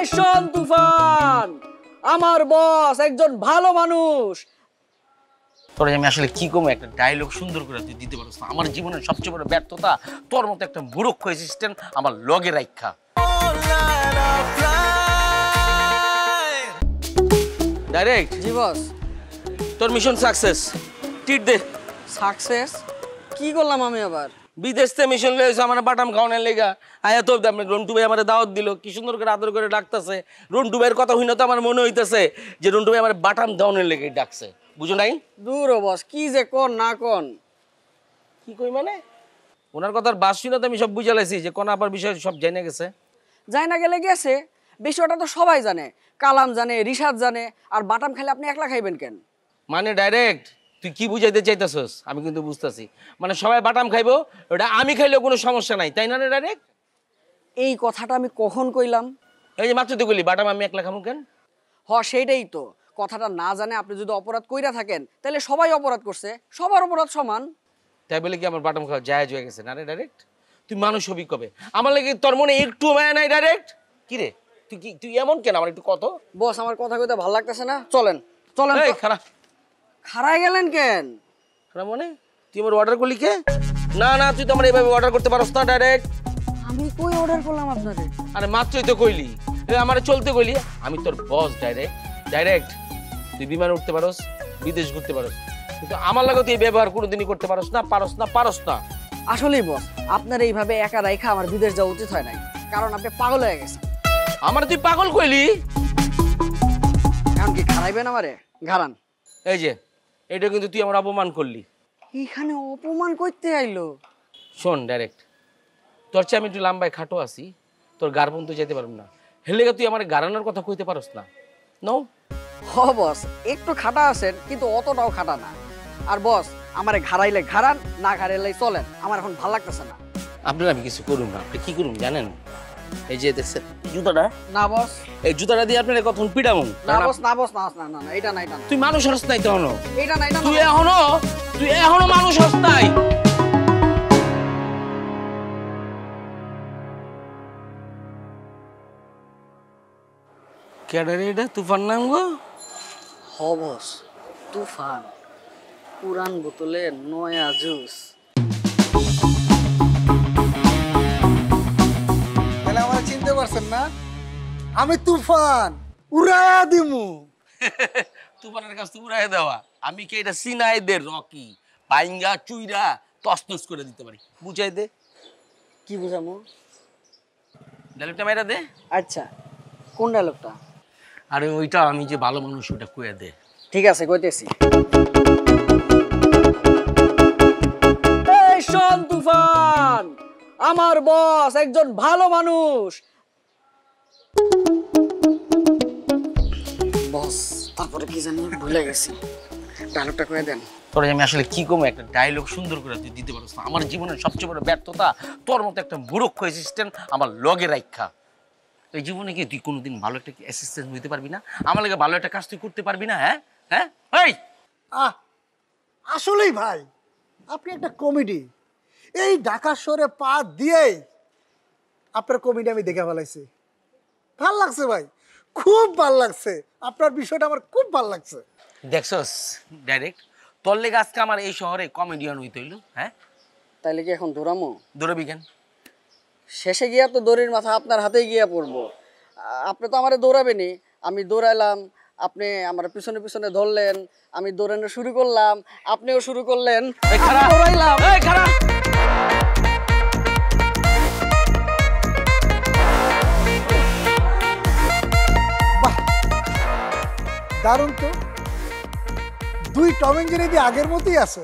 এই শোন তুফান, আমার বস একজন ভালো মানুষ। তোরে আমি আসলে কি কম একটা ডায়লগ সুন্দর করে তুই দিতে পারছ না। আমার জীবনের সবচেয়ে বড় ব্যর্থতা তোর মতো একটা মূর্খ অ্যাসিস্ট্যান্ট আমার লগে রাখা। ডাইরেক্ট জি বস। তোর মিশন সাকসেস। টিট দে। সাকসেস? কি করলাম আমি আবার? বিদেশ থেকে মিশন লয়েছে আমার বাটাম খাওয়ানোর লেগা। আয়া তো রন্টু ভাই আমার দাওয়াত দিল, কি সুন্দর করে আদর করে ডাকতেছে। রন্টু ভাইয়ের কথা হইনা তো আমার মনে হইতেছে যে রন্টু ভাই আমার বাটাম দেওয়ানোর লেগে ডাকছে। বুঝো নাই? দূর বস, কি যে কোন না কোন। কি কই মানে? ওনার কথার বাস শুনে তো আমি সব বুঝে লাইছি যে কোন আবার বিষয় সব জেনে গেছে। যাই না গেলে গেছে, বিষয়টা তো সবাই জানে। কালাম জানে, রিশাদ জানে, আর বাটাম খেলে আপনি একলা খাইবেন কেন? মানে ডাইরেক্ট তুই কি বুঝাইতে চাইতেছস? আমি কিন্তু বুঝতেছি, মানে সবাই বাটাম খাইবো, ওটা আমি খাইলেও কোনো সমস্যা নাই, তাই না রে ডাইরেক্ট? এই কথাটা আমি কখন কইলাম? এই যে মাত্র তুই বলি বাটাম আমি একলা খামু কেন? সেইটাই তো কথাটা না জানে আপনি যদি অপরাধ কইরা থাকেন তাহলে সবাই অপরাধ করছে, সবার অপরাধ সমান। তাই বলে কি আমার বাটাম খাওয়া জায়েজ হয়ে গেছে না রে ডাইরেক্ট? তুই মানুষ হবি কবে? আমার লাগে তোর মনে একটু মায়া নাই ডাইরেক্ট? কি রে তুই এমন কেন? আমার একটু কত বস, আমার কথা কইতে ভালো লাগতেছে না, চলেন চলেন। এই খারাপ খাড়ায় গেলেন কেন? খারাপ মানে তুই আমার অর্ডার করলি কে? না না, তুই তো আমার এইভাবে অর্ডার করতে পারস না ডাইরেক্ট। আমি কই অর্ডার করলাম আপনারে? আরে মাত্রই তো কইলি, আমার চলতে কইলি। আমি তোর বস ডাইরেক্ট। তুই বিমান উঠতে পারস, বিদেশ ঘুরতে পারস, কিন্তু আমার লাগে তুই এই ব্যবহার কোনোদিনই করতে পারস না। আসলেই বস, আপনার এইভাবে একা রাইখা আমার বিদেশ যাওয়া উচিত হয় নাই, কারণ আপনি পাগল হয়ে গেছেন। আমার তুই পাগল কইলি? এখন কি খারাইবেন আমারে? ঘাড়ান। এই যে এটা কিন্তু তুই আমার অপমান করলি। এখানে অপমান করতে আইলো? শোন ডাইরেক্ট, তোর চেয়ে আমি একটু লাম্বায় খাটো আছি, তোর গার পর্যন্ত যেতে পারব না, হেলেগা তুই আমার গারানোর কথা কইতে পারস না। নো বস, একটু খাটা আছেন কিন্তু অতটাও খাটা না। আর বস, আমারে ঘাড়াইলে ঘাড়ান, না ঘাড়াইলে চলেন, আমার এখন ভালো লাগতেছে না। আপনার আমি কিছু করুন না। আপনি কি করুন জানেন? এই যে দেখছেন জুতাটা, না বস, এই জুতাটা দিয়ে আপনার কখন পিটামু। না বস, না বস, না না না, এটা না, এটা না, তুই মানুষ হস নাই তো এখনো? এটা না, এটা না, তুই এখনো মানুষ হস নাই। কেডারে এটা তুফান নাম গো? বস, তুফান, পুরান বোতলে নয়া জুস। তাহলে আমার চিনতে পারছেন না? আমি তুফান, উড়ায়া দিমু। তুফানের কাছ থেকে উড়াই দেওয়া? আমি কি এটা সিনাই দে রকি পাইঙ্গা চুইরা তসনস করে দিতে পারি। বুঝাই দে। কি বুঝামু? ডায়লগটা মেরা দে। আচ্ছা, কোন ডায়লগটা? আরে ওইটা, আমি যে ভালো মানুষ ওইটা কইয়া দে। ঠিক আছে, কইতেছি। এই শোন তুফান, আমার বস একজন ভালো মানুষ। বস, তারপরে কি জানি ভুলে গেছি, ডায়লগটা কয়ে দেন। তোরে আমি আসলে কি কম একটা ডায়লগ সুন্দর করে তুই দিতে পারছ না। আমার জীবনের সবচেয়ে বড় ব্যর্থতা তোর মতো একটা মূর্খ অ্যাসিস্ট্যান্ট আমার লগে রাখা। এই জীবনে কি তুই কোনোদিন ভালো একটা অ্যাসিস্ট্যান্ট হইতে পারবি না? আমার লাগে ভালো একটা কাজ তুই করতে পারবি না? হ্যাঁ হ্যাঁ এই আসলেই ভাই আপনি একটা কমেডি। এই ঢাকা শহরে পা দিয়েই আপনার কমেডি আমি দেখে ফেলাইছি। ভাল লাগছে ভাই, খুব ভাল লাগছে। আপনার বিষয়টা আমার খুব ভাল লাগছে। দেখছস ডাইরেক্ট, তোর লেগে আজকে আমার এই শহরে কমেডিয়ান হইতে হইল। হ্যাঁ, তাইলে কি এখন দৌড়ামো? দৌড়াবি কেন? শেষে গিয়া তো দড়ির মাথা আপনার হাতেই গিয়া পড়বো। আপনি তো আমারে দৌড়াবেনি, আমি দৌড়াইলাম, আপনি আমার পিছনে পিছনে ধরলেন, আমি দৌড়ানো শুরু করলাম, আপনিও শুরু করলেন, দৌড়াইলাম। বাহ, দারুণ তো। দুই টম এন্ড জেরি আগের মতোই আছে।